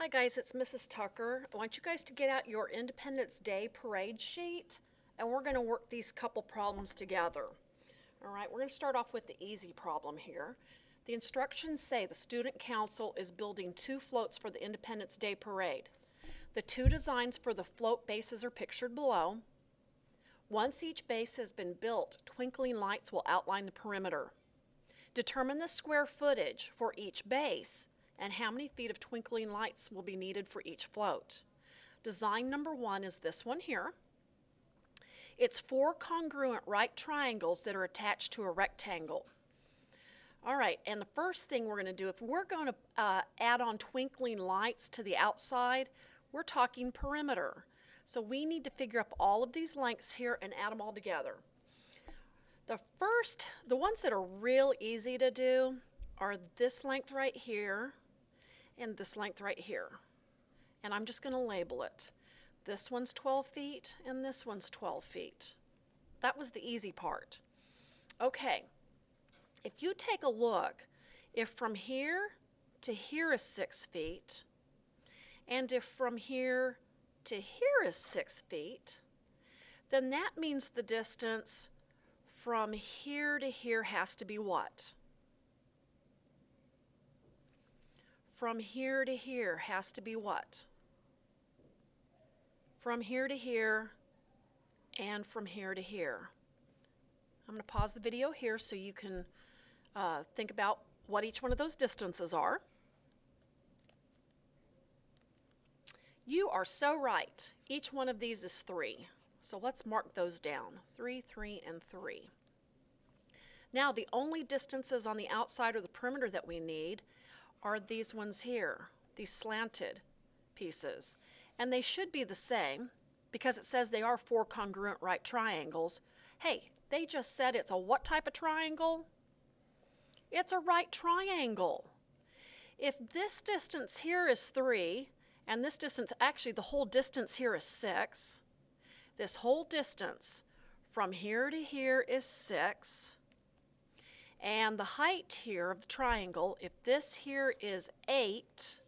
Hi guys, it's Mrs. Tucker. I want you guys to get out your Independence Day parade sheet and we're going to work these couple problems together. Alright, we're going to start off with the easy problem here. The instructions say the student council is building 2 floats for the Independence Day parade. The 2 designs for the float bases are pictured below. Once each base has been built, twinkling lights will outline the perimeter. Determine the square footage for each base and how many feet of twinkling lights will be needed for each float. Design number 1 is this one here. It's 4 congruent right triangles that are attached to a rectangle. All right, and the first thing we're going to do, if we're going to add on twinkling lights to the outside, we're talking perimeter. So we need to figure up all of these lengths here and add them all together. The ones that are real easy to do are this length right here and this length right here. And I'm just going to label it. This one's 12 feet and this one's 12 feet. That was the easy part. Okay, if you take a look, if from here to here is 6 feet, and if from here to here is 6 feet, then that means the distance from here to here has to be what? From here to here has to be what? From here to here and from here to here. I'm going to pause the video here so you can think about what each one of those distances are. You are so right. Each one of these is 3. So let's mark those down. 3, 3, and 3. Now the only distances on the outside or the perimeter that we need are these ones here, these slanted pieces. And they should be the same because it says they are 4 congruent right triangles. Hey, they just said it's a what type of triangle? It's a right triangle. If this distance here is 3, and this distance, actually the whole distance here is 6, this whole distance from here to here is 6, and the height here of the triangle, if this here is 8,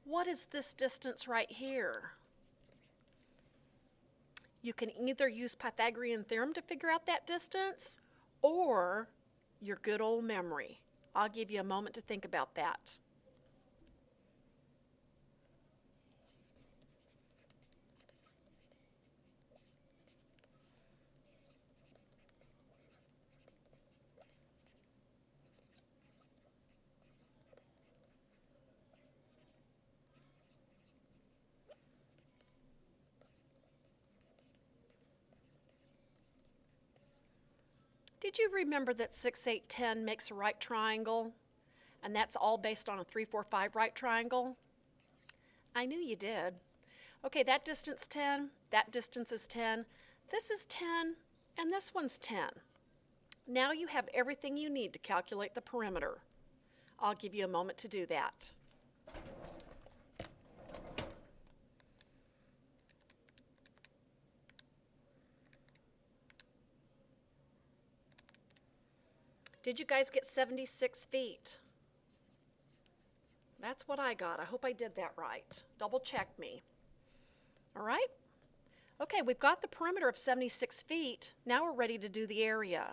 what is this distance right here? You can either use Pythagorean Theorem to figure out that distance or your good old memory. I'll give you a moment to think about that. Did you remember that 6, 8, 10 makes a right triangle? And that's all based on a 3, 4, 5 right triangle? I knew you did. Okay, that distance 10, that distance is 10, this is 10, and this one's 10. Now you have everything you need to calculate the perimeter. I'll give you a moment to do that. Did you guys get 76 feet? That's what I got. I hope I did that right. Double check me. All right? Okay, we've got the perimeter of 76 feet. Now we're ready to do the area.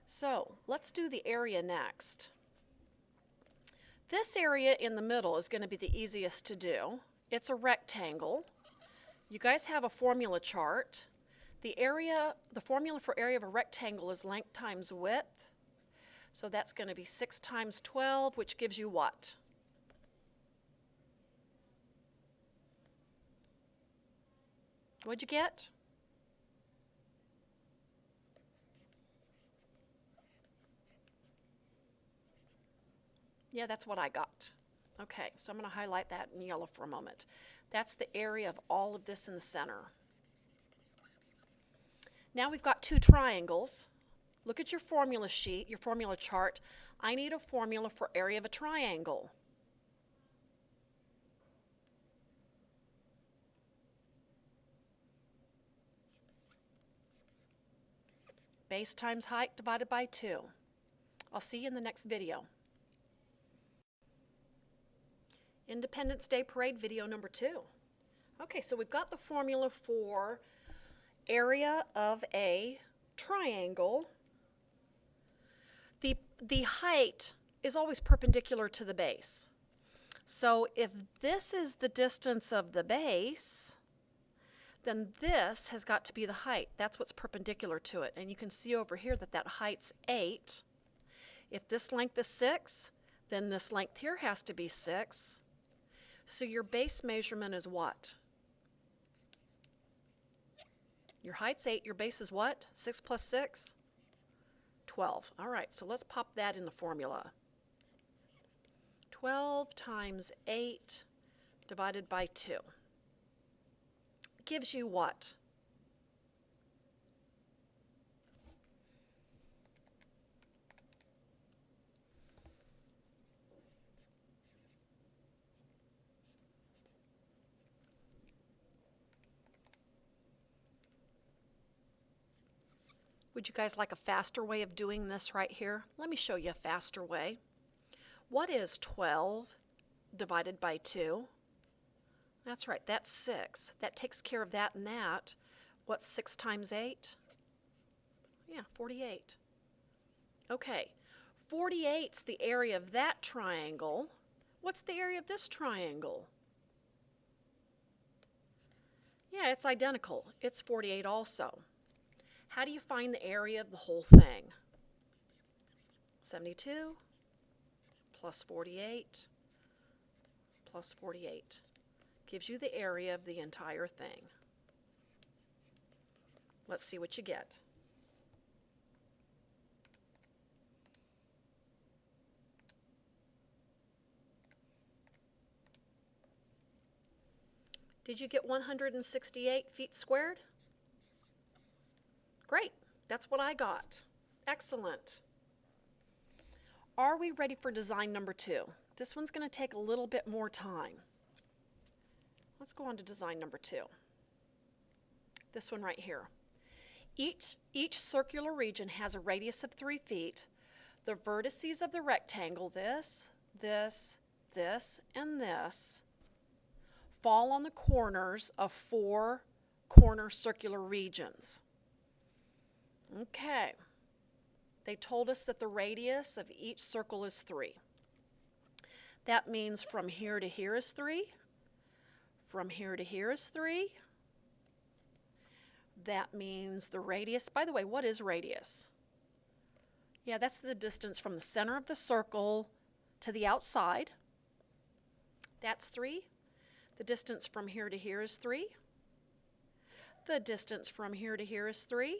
So let's do the area next. This area in the middle is going to be the easiest to do. It's a rectangle. You guys have a formula chart. The formula for area of a rectangle is length times width. So that's going to be 6 times 12, which gives you what? What'd you get? Yeah, that's what I got. Okay, so I'm going to highlight that in yellow for a moment. That's the area of all of this in the center. Now we've got 2 triangles. Look at your formula sheet, your formula chart. I need a formula for area of a triangle. Base times height divided by 2. I'll see you in the next video. Independence Day Parade video number 2. Okay, so we've got the formula for area of a triangle. The height is always perpendicular to the base. So if this is the distance of the base, then this has got to be the height. That's what's perpendicular to it. And you can see over here that that height's 8. If this length is 6, then this length here has to be 6. So your base measurement is what? Your height's 8, your base is what? 6 plus 6? 12. All right, so let's pop that in the formula. 12 times 8 divided by 2 gives you what? Would you guys like a faster way of doing this right here? Let me show you a faster way. What is 12 divided by 2? That's right, that's 6. That takes care of that and that. What's 6 times 8? Yeah, 48. Okay, 48's the area of that triangle. What's the area of this triangle? Yeah, it's identical. It's 48 also. How do you find the area of the whole thing? 72 plus 48 plus 48 gives you the area of the entire thing. Let's see what you get. Did you get 168 feet squared? Great, that's what I got. Excellent. Are we ready for design number 2? This one's going to take a little bit more time. Let's go on to design number 2. This one right here. Each circular region has a radius of 3 feet. The vertices of the rectangle, this, and this, fall on the corners of 4 corner circular regions. Okay. They told us that the radius of each circle is 3. That means from here to here is 3. From here to here is 3. That means the radius, by the way, what is radius? Yeah, that's the distance from the center of the circle to the outside. That's 3. The distance from here to here is 3. The distance from here to here is 3.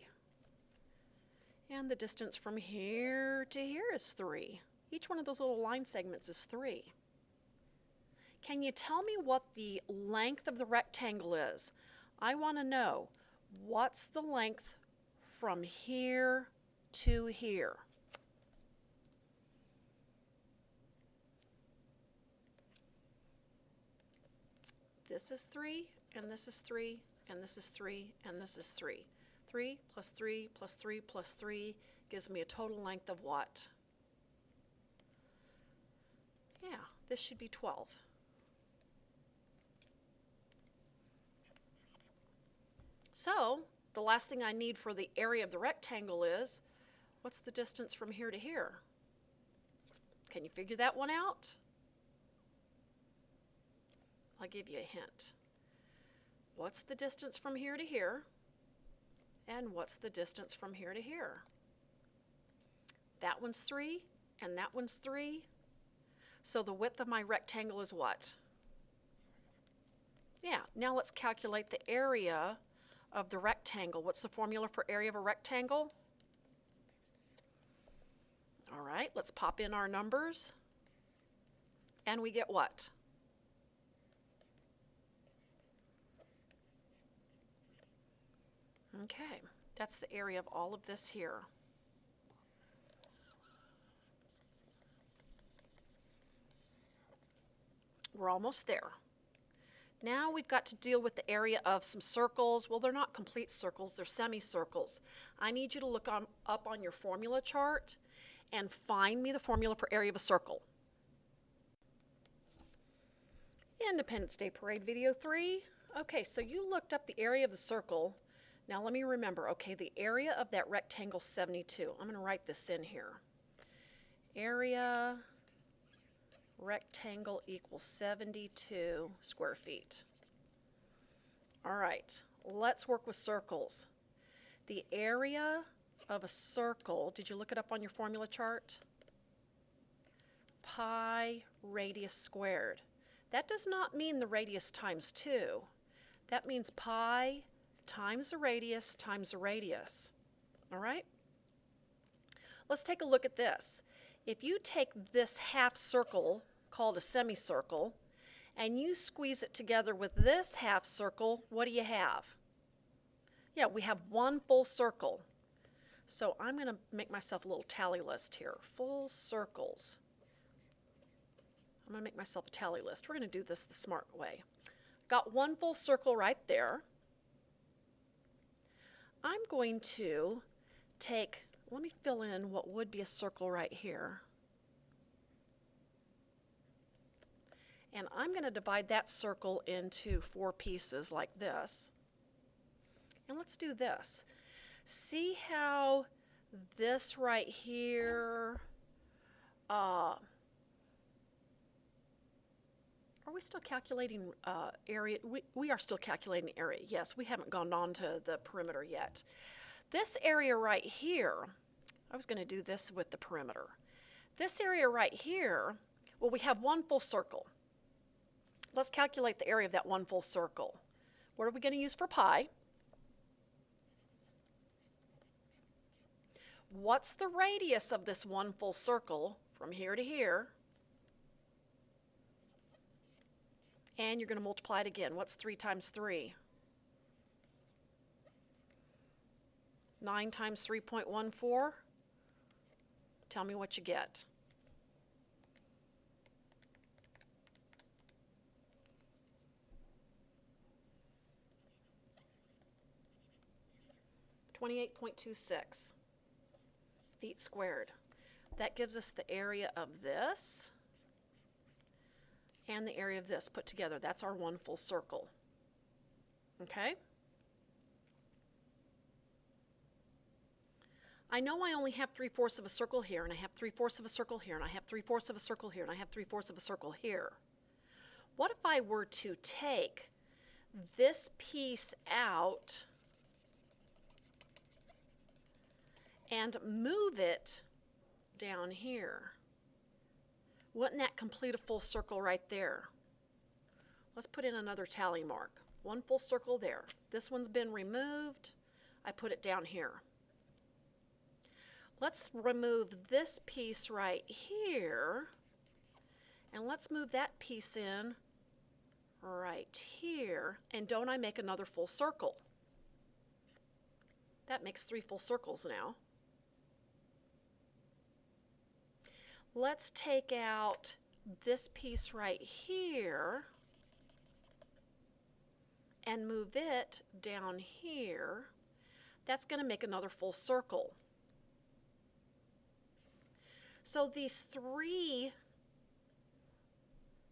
And the distance from here to here is 3. Each one of those little line segments is 3. Can you tell me what the length of the rectangle is? I want to know, what's the length from here to here? This is 3, and this is 3, and this is 3, and this is 3. 3 plus 3 plus 3 plus 3 gives me a total length of what? Yeah, this should be 12. So, the last thing I need for the area of the rectangle is, what's the distance from here to here? Can you figure that one out? I'll give you a hint. What's the distance from here to here? And what's the distance from here to here? That one's 3, and that one's 3. So the width of my rectangle is what? Yeah, now let's calculate the area of the rectangle. What's the formula for area of a rectangle? All right, let's pop in our numbers. And we get what? Okay, that's the area of all of this here. We're almost there. Now we've got to deal with the area of some circles. Well, they're not complete circles, they're semicircles. I need you to look up on your formula chart and find me the formula for area of a circle. Independence Day Parade Video 3. Okay, so you looked up the area of the circle. Now let me remember, okay, the area of that rectangle 72. I'm going to write this in here. Area rectangle equals 72 square feet. All right, let's work with circles. The area of a circle, did you look it up on your formula chart? Pi radius squared. That does not mean the radius times 2. That means pi times the radius times the radius. All right? Let's take a look at this. If you take this half circle, called a semicircle, and you squeeze it together with this half circle, what do you have? Yeah, we have one full circle. So I'm going to make myself a little tally list here. Full circles. I'm going to make myself a tally list. We're going to do this the smart way. Got one full circle right there. I'm going to take, let me fill in what would be a circle right here. And I'm going to divide that circle into 4 pieces like this. And let's do this. See how this right here, are we still calculating area? We are still calculating area. Yes, we haven't gone on to the perimeter yet. This area right here, I was going to do this with the perimeter. This area right here, well, we have one full circle. Let's calculate the area of that one full circle. What are we going to use for pi? What's the radius of this one full circle from here to here? And you're going to multiply it again. What's 3 times 3? 9 times 3.14? Tell me what you get. .26 feet squared. That gives us the area of this and the area of this put together. That's our one full circle. Okay? I know I only have 3/4 of a circle here, and I have 3/4 of a circle here, and I have 3/4 of a circle here, and I have 3/4 of a circle here. What if I were to take this piece out and move it down here? Wouldn't that complete a full circle right there? Let's put in another tally mark. One full circle there. This one's been removed. I put it down here. Let's remove this piece right here, and let's move that piece in right here. And don't I make another full circle? That makes 3 full circles now. Let's take out this piece right here and move it down here. That's going to make another full circle. So these 3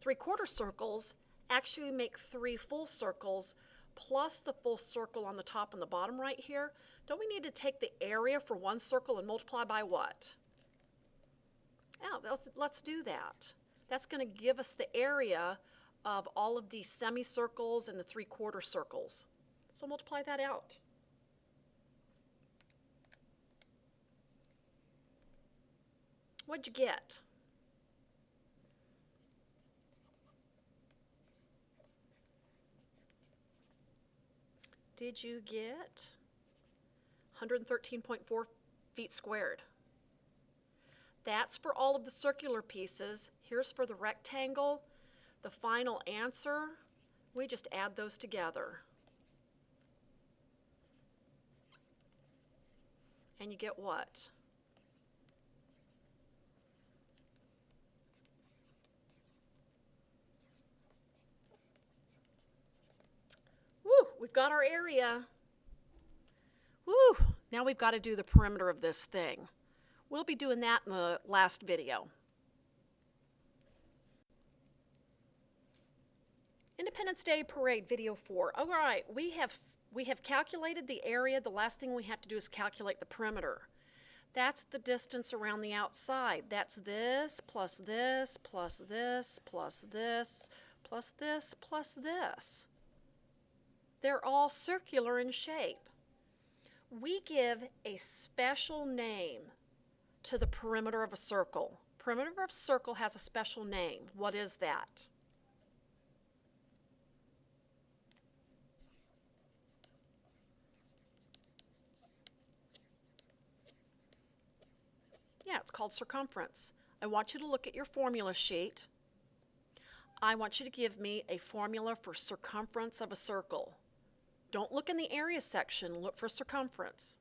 3/4 circles actually make 3 full circles plus the full circle on the top and the bottom right here. Don't we need to take the area for one circle and multiply by what? Yeah, let's do that. That's going to give us the area of all of these semicircles and the 3/4 circles. So multiply that out. What'd you get? Did you get 113.4 feet squared? That's for all of the circular pieces. Here's for the rectangle. The final answer, we just add those together. And you get what? Woo, we've got our area. Woo, now we've got to do the perimeter of this thing. We'll be doing that in the last video. Independence Day Parade, video 4. All right, we have calculated the area. The last thing we have to do is calculate the perimeter. That's the distance around the outside. That's this plus this plus this plus this plus this plus this. They're all circular in shape. We give a special name to the perimeter of a circle. Perimeter of a circle has a special name. What is that? Yeah, it's called circumference. I want you to look at your formula sheet. I want you to give me a formula for circumference of a circle. Don't look in the area section, look for circumference.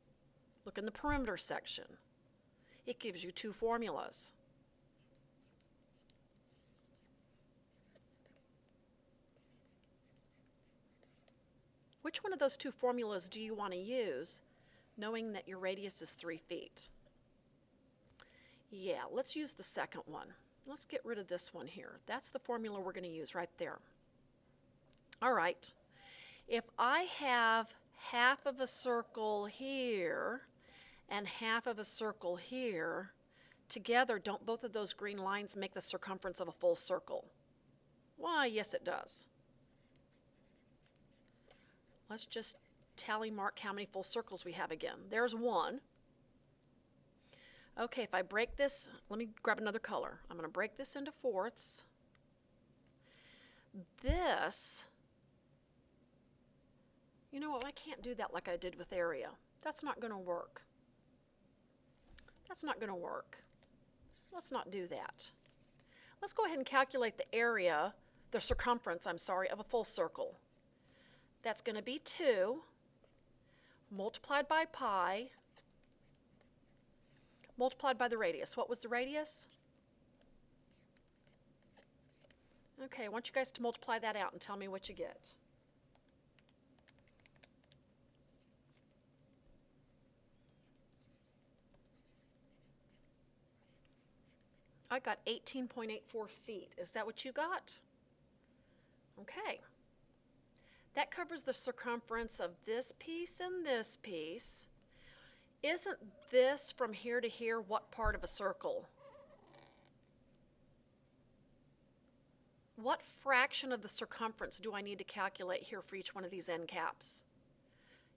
Look in the perimeter section. It gives you two formulas. Which one of those two formulas do you want to use, knowing that your radius is 3 feet? Yeah, let's use the second one. Let's get rid of this one here. That's the formula we're going to use right there. All right. If I have half of a circle here and half of a circle here, together, don't both of those green lines make the circumference of a full circle? Why, yes, it does. Let's just tally mark how many full circles we have again. There's one. Okay, if I break this, let me grab another color. I'm going to break this into fourths. This, you know what, I can't do that like I did with area. That's not going to work. That's not going to work. Let's not do that. Let's go ahead and calculate the area, the circumference, I'm sorry, of a full circle. That's going to be 2 multiplied by pi multiplied by the radius. What was the radius? Okay, I want you guys to multiply that out and tell me what you get. I got 18.84 feet. Is that what you got? Okay. That covers the circumference of this piece and this piece. Isn't this from here to here what part of a circle? What fraction of the circumference do I need to calculate here for each one of these end caps?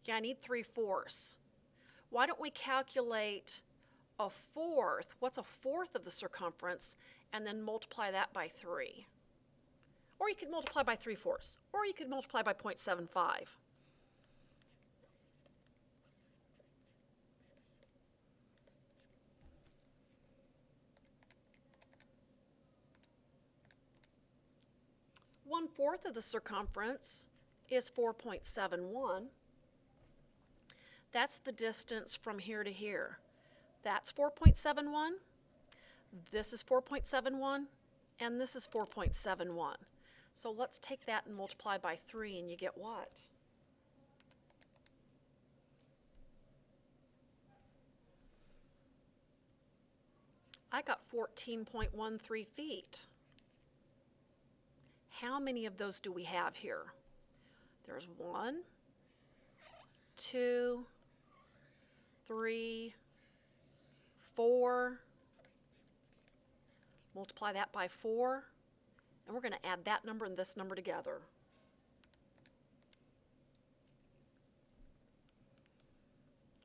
Yeah, I need 3/4. Why don't we calculate a fourth? What's a fourth of the circumference? And then multiply that by 3. Or you could multiply by 3/4. Or you could multiply by 0.75. One-fourth of the circumference is 4.71. That's the distance from here to here. That's 4.71. This is 4.71. And this is 4.71. So let's take that and multiply by 3, and you get what? I got 14.13 feet. How many of those do we have here? There's 1, 2, 3, 4. Multiply that by 4, and we're going to add that number and this number together.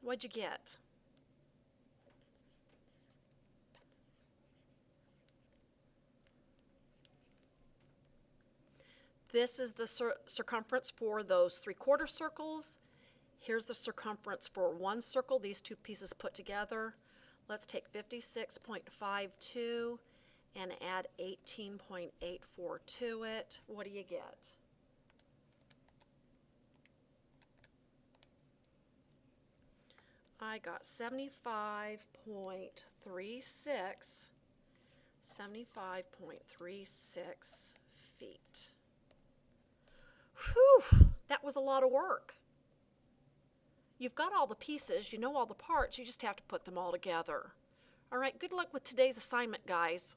What'd you get? This is the circumference for those 3/4 circles. Here's the circumference for one circle, these two pieces put together. Let's take 56.52 and add 18.84 to it. What do you get? I got 75.36 feet. Whew, that was a lot of work. You've got all the pieces, you know all the parts, you just have to put them all together. All right, good luck with today's assignment, guys.